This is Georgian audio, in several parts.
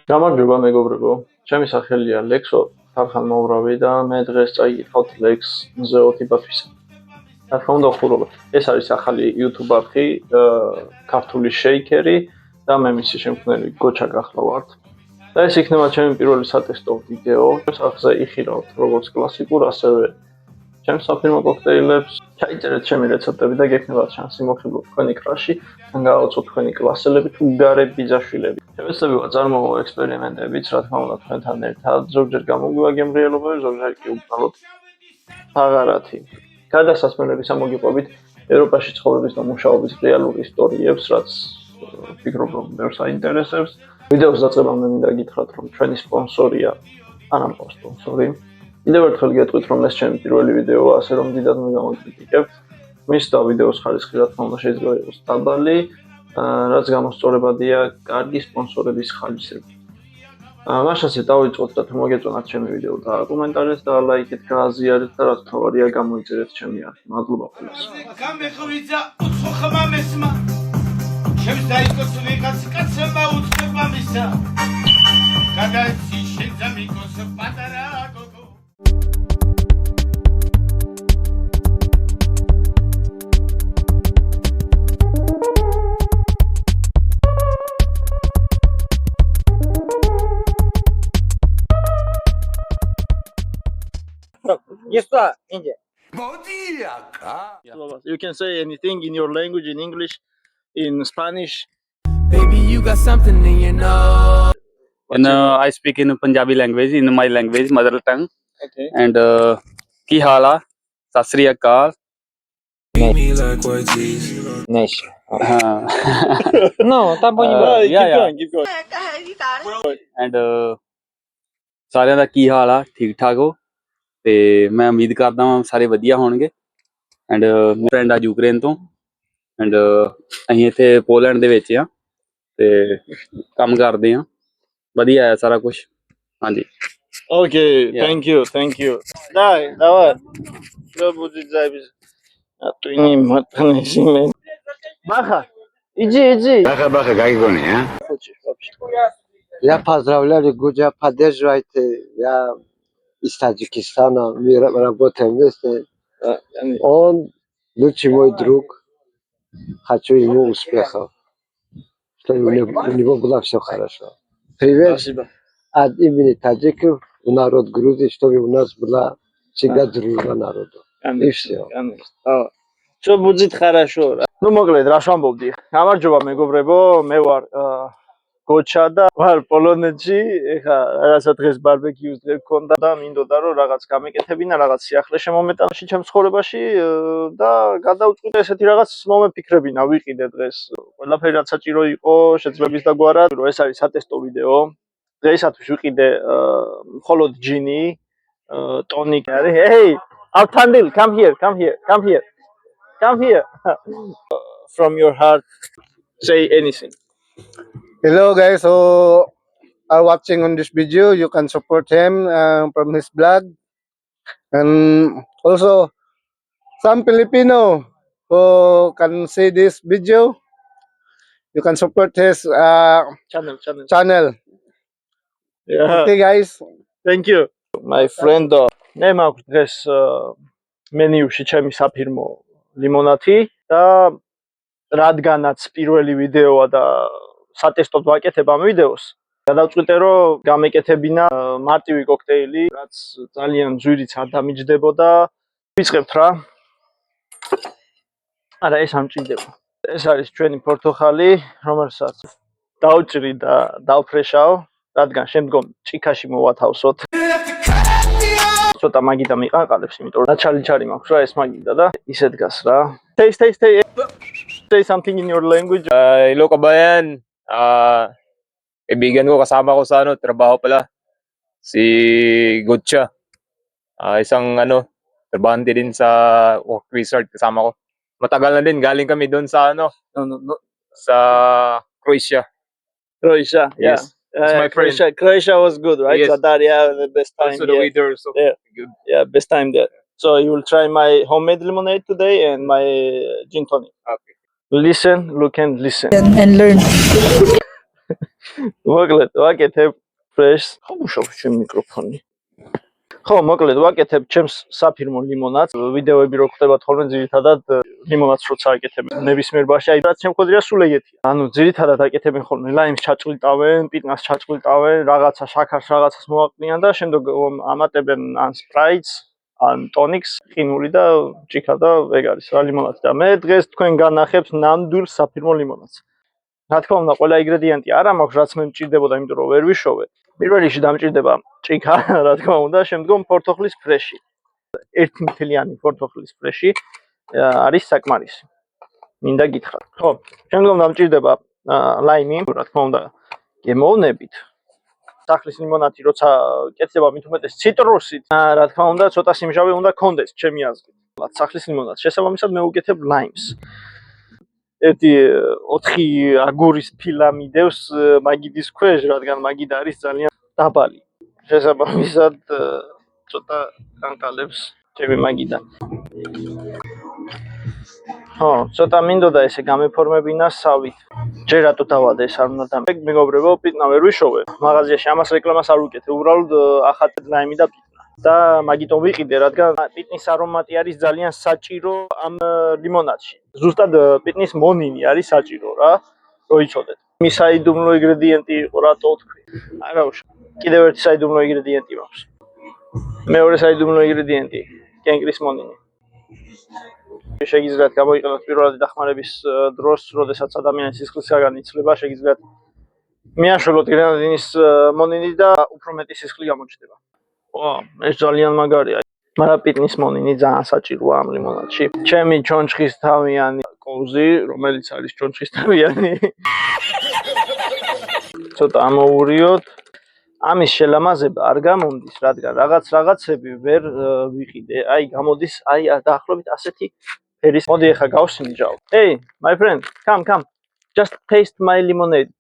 გამარჯობა მეგობრებო, ჩემი სახელია ლექსო, ხარხანმოურავი და მე დღეს წაიკითხავთ ლექს მზეოთი ბათვისა. რა თქმა უნდა ხურულობთ. ეს არის ახალი YouTube არხი, ქართული შეიქერი და მე მისი შემქმნელი გოჩა გახლავართ. და ეს იქნება ჩემი პირველი სატესტო ვიდეო. სახზე იხირავთ როგორც კლასიკურ, ასევე ჩემს საფირმო კოქტეილებს. ჩაიწერეთ ჩემი რეცეპტები და გექნებათ შანსი მოხიბლოთ თქვენი კრაში, ან გააოცოთ თქვენი კლასელები თუ გარე ბიძაშვილები. შემეცდები ვაწარმოო ექსპერიმენტებიც, რა თქმა უნდა თქვენთან ერთად, ზოგჯერ გამოგვივა გემრიელობები, ზოგჯერ კი უბრალოდ აღარათი. გადასასმელების ამოგიყვებით ევროპაში ცხოვრების და მუშაობის რეალურ ისტორიებს, რაც ვფიქრობ რომ ბევრს აინტერესებს. ვიდეოს დაწყებამდე მინდა გითხრათ, რომ ჩვენი სპონსორია არამყავს სპონსორი. კიდევ ერთხელ გეტყვით, რომ ეს ჩემი პირველი ვიდეოა, ასე რომ დიდად მოგამოკრიტიკებთ. მის და ვიდეოს ხარისხი რა თქმა უნდა შეიძლება იყოს დაბალი, რაც გამოსწორებადია კარგი სპონსორების ხარჯზე. მაშასე დავიწყოთ და თუ მოგეწონათ ჩემი ვიდეო და კომენტარით და ლაიქით გააზიარეთ და რაც თავარია გამოიწერეთ ჩემი არხი. მადლობა ყველას. გამეხვიცა უცხო ხმამესმა. ჩემს დაიწყოს ვიღაც კაცმა უცხო ხმამისა. გადაიცი შენზამიკოს პატარა გოგო. Yes, sir. India. You can say anything in your language, in English, in Spanish. Baby, you got something in your nose. And I speak in Punjabi language, in my language, mother tongue. Okay. And ki hala, sat sri akal. Nice. हाँ. No, tá bom demais. Keep going. And ਸਾਰਿਆਂ ਦਾ ਕੀ ਹਾਲ ਆ, ਠੀਕ ਠਾਕ ਹੋ ਤੇ ਮੈਂ ਉਮੀਦ ਕਰਦਾ ਹਾਂ ਸਾਰੇ ਵਧੀਆ ਹੋਣਗੇ। ਐਂਡ ਮੇਰਾ ਫਰੈਂਡ ਆ ਯੂਕਰੇਨ ਤੋਂ ਐਂਡ ਅਸੀਂ ਇੱਥੇ ਪੋਲੈਂਡ ਦੇ ਵਿੱਚ ਆ ਤੇ ਕੰਮ ਕਰਦੇ ਆ, ਵਧੀਆ ਹੈ ਸਾਰਾ ਕੁਝ। ਹਾਂਜੀ Okay, thank you. Давай. Что будет запись? А ты не мотанись, man. Баха, иди. Баха, как гони, а? Хочешь вообще? Я поздравляю Гуджа, поддерживайте. Я из Таджикистана, мы работаем вместе. Он лучший мой друг. Хочу ему успехов, чтобы у него было все хорошо. Привет. Спасибо. От имени таджиков, у народ Грузии, чтобы у нас была всегда дружба народу. И все. Что будет хорошо? Ну, მოკლედ რა შამბობდი. გამარჯობა მეგობრებო, მე ვარ გოჩა და ვარ პოლონეთში. ეხა რაღაცა დღეს ბარბეკიუს დღე გქონდა და მინდოდა რომ რაღაც გამეკეთებინა, რაღაც სიახლე შემომეტანში ჩემს ცხოვრებაში და გადავწყვიტე ესეთი რაღაც მომეფიქრებინა, ვიყიდე დღეს. ყველაფერი რაც საჭირო იყო, შეძლების დაგვარად, რომ ეს არის სატესტო ვიდეო. დღეისათვის ვიყიდე მხოლოდ ჯინი, ტონიკი არის. Hey, Altandil, come here. From your heart, say anything. Hello guys, so are watching on this video, you can support him from his blog, and also some Filipino who can see this video, you can support his channel. Yeah. Okay guys, Thank you. My friend, მე მაქვს დღეს მენიუში ჩემი საფირმო ლიმონათი და რადგანაც პირველი ვიდეოა და სატესტოდ ვაკეთებ ამ ვიდეოს, გადავწყვიტე რომ გამეკეთებინა მარტივი კოქტეილი, რაც ძალიან ძვირიც არ დამიჯდებოდა. ვიწყებთ რა. არა, ეს ამჭირდება. ეს არის ჩვენი პორტოხალი, რომელსაც დავჭრი და დავფრეშავ, რადგან შემდგომ ჭიქაში მოვათავსოთ. ცოტა მაგიდა მიყანყალებს, იმიტომ რომ ჩალი მაქვს რა, ეს მაგიდა და ისე დგას რა. Say something in your language. Hello kabayan. Kaibigan ko, kasama ko sa trabaho pala. Si Gotcha. Isang trabahante din sa work resort kasama ko. Matagal na din, galing kami doon sa sa Croatia. Croatia, yeah. Yes. It's my friend. Croatia was good, right? Yes. Zadaria, the best time. Also the weather so good. Yeah, best time there. So you will try my homemade lemonade today and my gin tonic. Okay. Listen, look and listen. And learn. მოკლედ ვაკეთებ ფრეშს. ხო მუშაობს ჩემი მიკროფონი. ხო, მოკლედ ვაკეთებ ჩემს საფირმო ლიმონადს. ვიდეოები რო ხდება თქონდ ძირითადად ლიმონადს როცა აკეთებ ნებისმიერ ბარში, აი რაც შემოხდრია სულ ეგეთია. ანუ ძირითადად აკეთებენ ხოლმე ლაიმს ჩაჭყლიტავენ, პიტნას ჩაჭყლიტავენ, რაღაცა შაქარს რაღაცას მოაყრიან და შემდეგ ამატებენ ან სპრაიტს, ან ტონიქს, ყინული და ჭიქა და ეგ არის რა ლიმონადი და მე დღეს თქვენ განახებთ ნამდვილ საფირმო ლიმონადს. რა თქმა უნდა, ყველა ინგრედიენტი არ მაქვს, რაც მე მჭირდებოდა, იმიტომ რომ ვერ ვიშოვე. პირველ რიგში დამჭირდება ჭიქა, რა თქმა უნდა, შემდგომ ფორთოხლის ფრეში. 1 ფორთოხლის ფრეში არის საკმარისი. მინდა გითხრათ. ხო, შემდგომ დამჭირდება ლაიმი, რა თქმა უნდა, გემოვნებით. სახლის ლიმონადი, როცა კეთდება მით უმეტეს ციტრუსით, რა თქმა უნდა, ცოტა სიმჟავე უნდა კონდეს, ჩემი აზრით. სახლის ლიმონადს შესაბამისად მე ვუკეთებ ლაიმს. 4 აგურის ფილა მიდევს მაგიდის ქვეშ, რადგან მაგიდა არის ძალიან დაბალი. შესაბამისად ცოტა განკალებს ჩემი მაგიდა. ხო, ცოტა მინდოდა ესე გამეფორმებინა სავით. ჯერ რატო დავადე ეს არ უნდა და მეგობრებო, პიტნა ვერ ვიშოვე. მაღაზიაში ამას რეკლამას არ ვუკეთე, უბრალოდ ახატეთ ლაიმი და პიტნა. და მაგიტომ ვიყიდე, რადგან პიტნის არომატი არის ძალიან საჭირო ამ ლიმონადში. ზუსტად პიტნის მონინი არის საჭირო რა, რო იცოდეთ. მის საიდუმლო ინგრედიენტი იყო, რატო ვთქვი? არა უშ. კიდევ ერთი საიდუმლო ინგრედიენტი მაქვს. მეორე საიდუმლო ინგრედიენტი, კენკრის მონინი. შეგიძლიათ გამოიყენოთ პირველადი დახმარების დროს, როდესაც ადამიანი სისხლისგან იცლება, შეგიძლიათ მიაშველოთ გრენადინის მონინი და უფრო მეტი სისხლი გამოჩნდება. ეს ძალიან მაგარია. მაგრამ პიტნის მონინი ძალიან საჭიროა ამ ლიმონადში. ჩემი ჩონჩხის თავიანი კოვზი, რომელიც არის ჩონჩხის თავიანი. ცოტა ამოურიოთ. ამის შელამაზება არ გამომდის, რადგან რაღაცები ვერ ვიყიდე. აი გამოდის, აი დაახლოებით ასეთი ფერის. მოდი ახლა გავსინჯავ. Hey, my friend, come. Just taste my lemonade.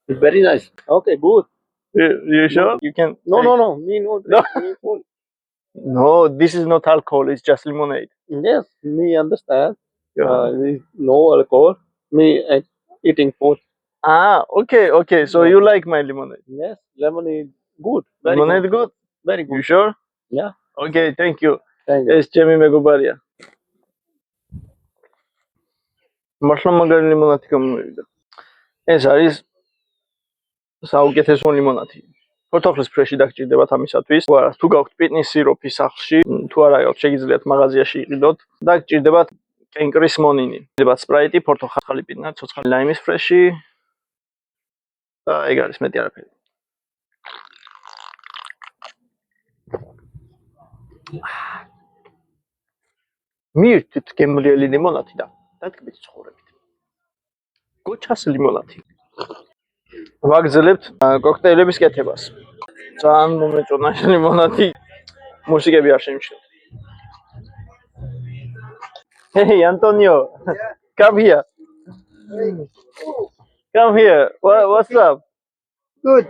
It's very nice. Okay, good. You sure? You can. No. Me no. No, this is not alcohol. It's just lemonade. Yes, me understand. Yeah. No alcohol. Me eating food. Okay. So you like my lemonade? Yes, lemonade good. Lemonade good? Very You sure? Yeah. Okay, thank you. Thank you. ეს ჩემი მეგობარია. მართლა მაგარი ლიმონადი გამოვიდა. ეს არის საუკეთესო ლიმონადი. ფორთოხლის ფრეში დაგჭირდებათ ამისათვის. თუ გაქვთ პიტნის სიროფი სახლში, თუ არა გაქვთ, შეგიძლიათ მაღაზიაში იყიდოთ. დაგჭირდებათ კენკრის მონინი. დებათ სპრაიტი, ფორთოხალი პიტნა, ცოცხალი ლაიმის ფრეში. და ეგ არის მეტი არაფერი. მივირთით გემრიელი ლიმონადი და დაგკბით ცხოვრებით. გოჩას ლიმონადი. ვაგრძელებთ კოქტეილების კეთებას. ძალიან მომეწონა ლიმონადი. მუსიკები არ შემჩნევ. Hey, Antonio. Come here. Come here. What's up? Good.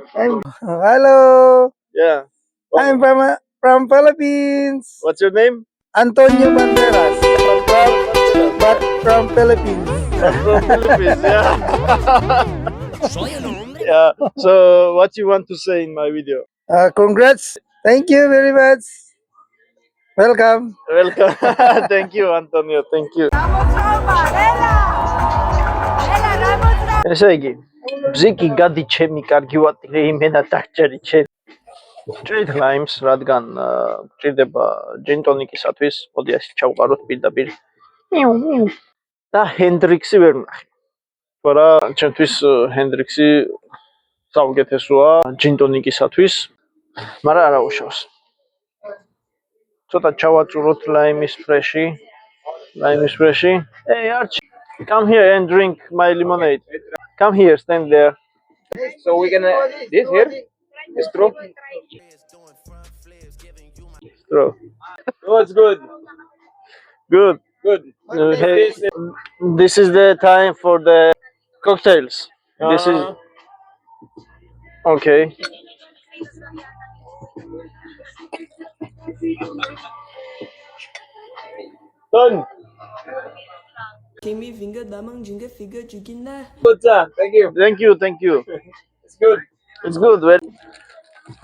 Hello. Yeah. I'm from Philippines. What's your name? Antonio Banderas. But from Philippines. From Philippines. Yeah. Yeah. So, what you want to say in my video? Congrats. Thank you very much. Welcome. Welcome. Thank you, Antonio. Thank you. ესე იგი, ბზიკი გადი ჩემი კარგი ვატირე იმენა დაგჭერი ჩემ. ჭრით ლაიმს, რადგან ჭირდება ჯინ ტონიკისათვის, მოდი ასე ჩავყაროთ პირდაპირ. და ჰენდრიქსი ვერ ვნახე. თორა ჩემთვის ჰენდრიქსი საუკეთესოა ჯინ ტონიკისათვის, მაგრამ არა უშავს. ცოტა ჩავაწუროთ ლაიმის ფრეში. Hey, Archie, come here and drink my lemonade. Come here, stand there. So we can this here is true. Straw. Oh, it's good. Good. Hey, this is the time for the cocktails. This is okay. Done. Kimi finger damang jinga figure jugina. Thank you. It's good.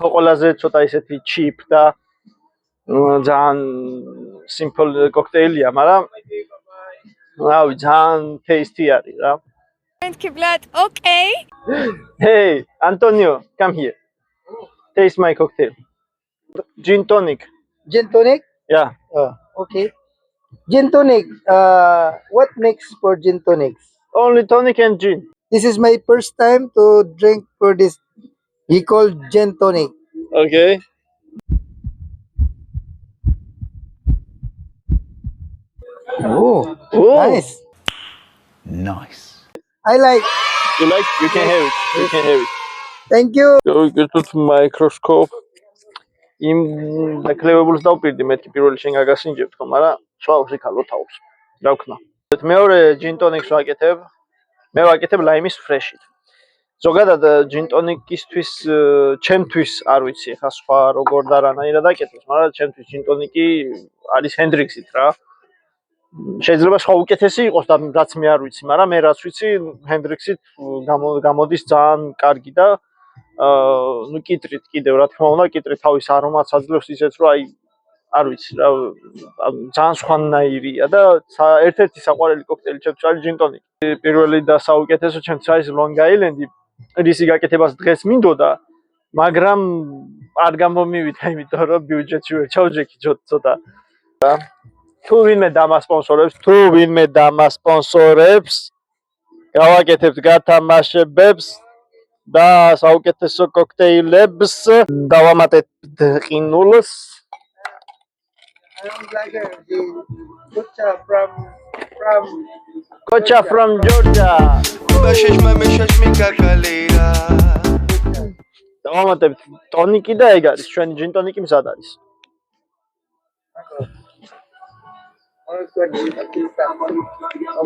ყველაზე ცოტა ისეთი cheap და ძალიან simple cocktail-ია, მაგრამ რავი, ძალიან tasty არის რა. Kiblat, okay. Hey, Antonio, come here. Taste my cocktail. Gin tonic. Gin tonic? Yeah. Okay. Gin tonic. What makes for gin tonics? Only tonic and gin. This is my first time to drink for this. He called gin tonic. Okay. Oh, Oh, nice. I like. you like? You can have it. You can have it. Thank you. გავიგეთ microscope. იმ დაკლევებულს დავპირდი მეთქი პირველი შენ გაგასინჯებ თქო, მაგრამ სხვა ვსიქალო თავს. რა ვქნა? მეორე gin tonics ვაკეთებ. მე ვაკეთებ ლაიმის ფრეშით. ზოგადად gin tonic-ისთვის ჩემთვის არ ვიცი ხა სხვა როგორ და რანაირად აკეთებს, მაგრამ ჩემთვის gin tonic-ი არის Hendrix-ით რა. შეიძლება სხვა უკეთესი იყოს და რაც მე არ ვიცი, მაგრამ მე რაც ვიცი Hendrix-ით გამოდის ძალიან კარგი და ну კიტრით კიდევ რა თქმა უნდა კიტრი თავის არომატს აძლევს ისეც რომ აი არ ვიცი რა ძალიან სხვანაირია და ერთ-ერთი საყვარელი კოქტეილი ჩემთვის არის gin tonic. პირველი და საუკეთესო ჩემთვის არის Long Island-ი. რისი გაკეთებას დღეს მინდოდა, მაგრამ არ გამომივიდა, იმიტომ რომ ბიუჯეტში ვერ ჩავჯექი ცოტა. თუ ვინმე დამასპონსორებს, გავაკეთებთ გათამაშებებს და საუკეთესო კოქტეილებს დავამატებთ ყინულს. I'm blogger. The Kocha from Georgia. დავამატებთ ტონიკი და ეგ არის ჩვენი gin tonic-ი მზად არის.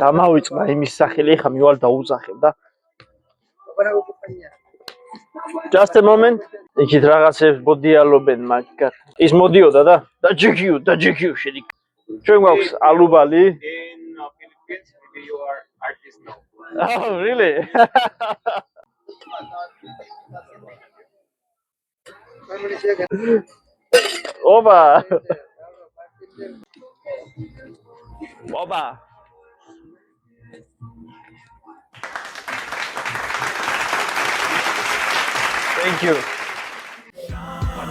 დამავიწყდა იმის სახელი, ხა მივალ დაუძახებ და Just a moment. იქით რაღაცებს მოდიალობენ მაგათ. ის მოდიოდა და დაჯიქიო შედი. ჩვენ გვაქვს ალუბალი. In Philippines, maybe you are artist now. Oh, really? Oba. Thank you.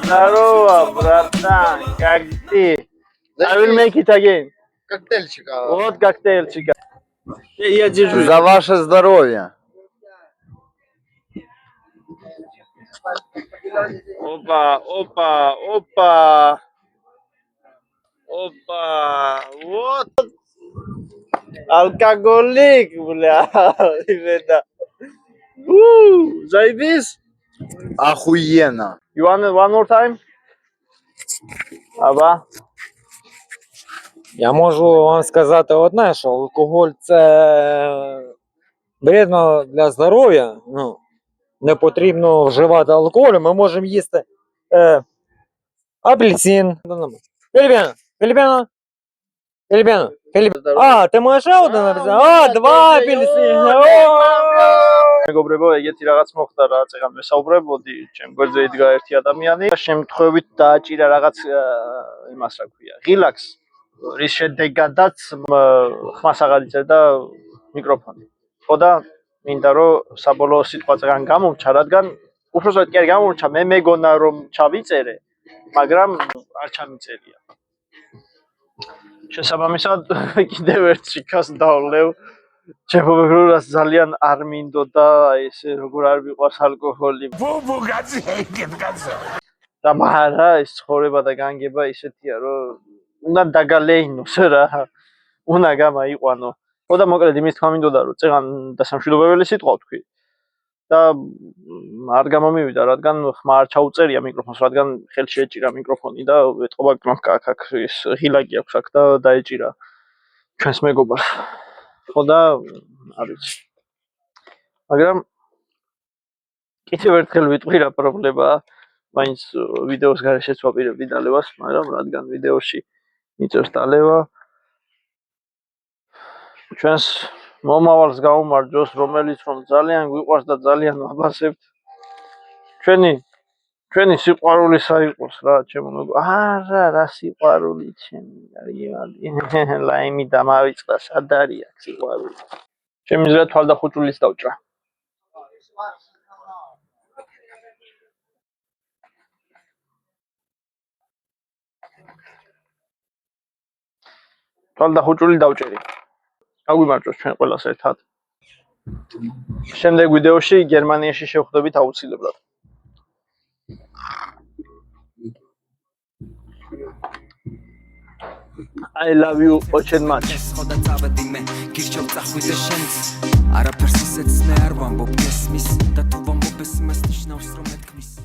Здорово, братан, как ты? I will make it again. Коктейльчика. Вот коктейльчика. Я держу. За ваше здоровье. Опа. Вот. Алкоголик, бля. Ребята. Заебись. Охуенно. You want it one more time? Аба. Я можу вам сказати одне, що алкоголь це вредно для здоров'я. Ну, не потрібно вживати алкоголь. Ми можемо їсти апельсин. Філіппіно. А, ти маєш ще один апельсин? А, два апельсини. მეგობრებო, ეგეთი რაღაც მოხდა რა, წეგან მესაუბრებოდი, ჩემ გვერდზე იდგა ერთი ადამიანი, შემთხვევით დააჭირა რაღაც იმას რა ქვია, ღილაკს, რის შედეგადაც ხმას აღარ იწერდა მიკროფონი. ხო და მინდა რომ საბოლოო სიტყვა წეგან გამომჩა, რადგან უბრალოდ კი არ გამომჩა, მე მეგონა რომ ჩავიწერე, მაგრამ არ ჩამიწერია. შესაბამისად კიდევ ერთ შიქას დავლევ. ჩემს ძალიან არ მინდოდა ესე როგორ არ მიყვარს ალკოჰოლი. და მაგრამ ეს ცხოვრება და განგება ისეთია რომ უნდა დაგალეინოს რა. უნდა გამაიყვანო. ხო და მოკლედ იმის თქვა მინდოდა რომ წეგან დასამშვიდობებელი სიტყვა ვთქვი. და არ გამომივიდა, რადგან ხმა არ ჩაუწერია მიკროფონს, რადგან ხელში ეჭირა მიკროფონი და ეტყობა კნოპკა აქ ის ღილაკი აქვს აქ და დაეჭირა ჩვენს მეგობარს. ხო და არ ვიცი. მაგრამ კიდევ ერთხელ ვიტყვი რა პრობლემაა. მაინც ვიდეოს გარეშეც ვაპირებდი დალევას, მაგრამ რადგან ვიდეოში მიწევს დალევა ჩვენს მომავალს გაუმარჯოს, რომელიც რომ ძალიან გვიყვარს და ძალიან ვაბასებთ. ჩვენი სიყვარული საიყოს რა, ჩემო მეგო. არა, რა სიყვარული ჩემი, არის. ლაიმი დამავიწყდა, სად არის აქ სიყვარული? შემიძლია თვალდახუჭულის დავჭრა. თვალდახუჭული დავჭერი. გაგვიმარჯოს ჩვენ ყველას ერთად. შემდეგ ვიდეოში გერმანიაში შევხვდებით აუცილებლად. I love you очень much. ხოდა წავედი მე გირჩევ წახვიდე შენც არაფერს ისეც მე არ ვამბობ გესმის და თუ ვამბობ ეს იმას ნიშნავს რომ მეთქმის